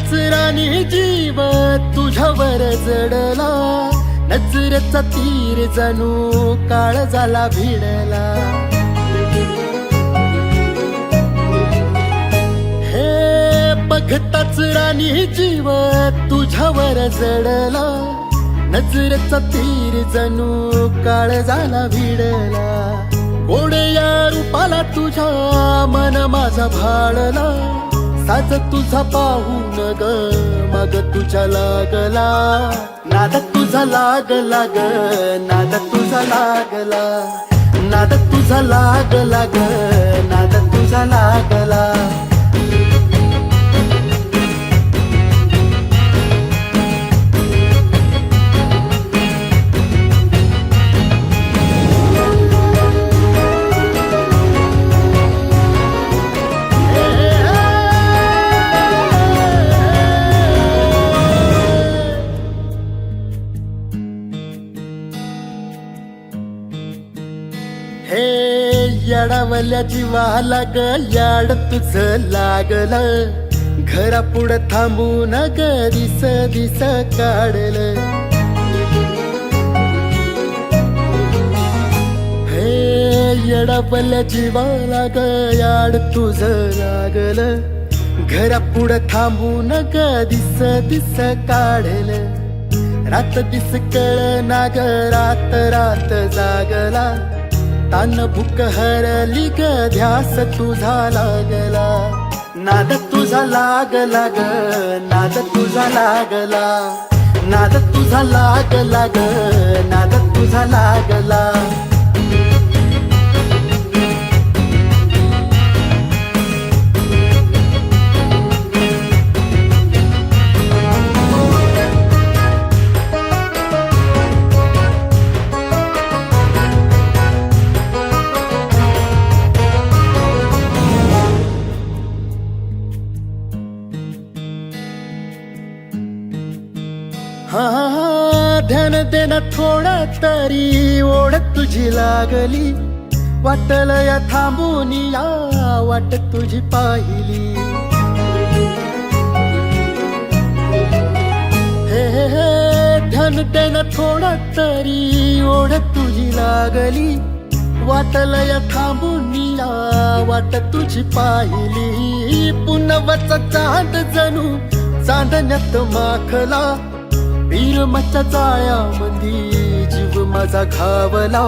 बघताच राणी जीव तुझ्यावर जडला, नजरेचा तीर जणू काळजाला भिडला. हे बघताच राणी जीव तुझ्यावर जडला, नजरेचा तीर जणू काळजाला भिडला. गोड्या रूपाला तुझ्या मन माझा भाळला, साज तुझा पाहून ग मग तुझ्या लागला. नाद तुझा लागला ग, नाद तुझा लागला, नाद तुझा लागला ग, नाद तुझा लागला. हे येडावल्या जीवाला ग याड तुझं लागलं, घरापुढं थांबून ग दिस दिस काढलं. हे येडावल्या जीवाला ग याड तुझं लागलं, घरापुढं थांबून ग दिस दिस काढलं. रात दिस कळना ग रात रात जागला, तान भूक हरली ग ध्यास तुझा लागला. नाद तुझा लागला ग, नाद तुझा लागला, नाद तुझा लागला ग, नाद तुझा लागला. हा ध्यान देना थोडा तरी ओढ तुझी लागली, वाटल या थांबून या वाट तुझी पाहिली. हे हे हे ध्यान देना थोडा तरी ओढ तुझी लागली, वाटल या थांबून या वाट तुझी पाहिली. पुनवचा चांद जणू चांदण्यात माखला, पीरमाच्या जाळ्यामंदी जीव माझा घावला.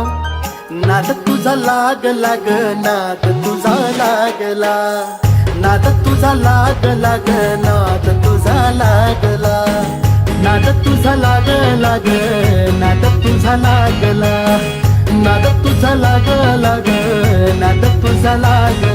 नाद तुझा लागला ग, नाद तुझा लागला, नाद तुझा लागला ग, नाद तुझा लागला, नाद तुझा लागला ग, नाद तुझा लागला, नाद तुझा लागला ग, नाद तुझा लागला.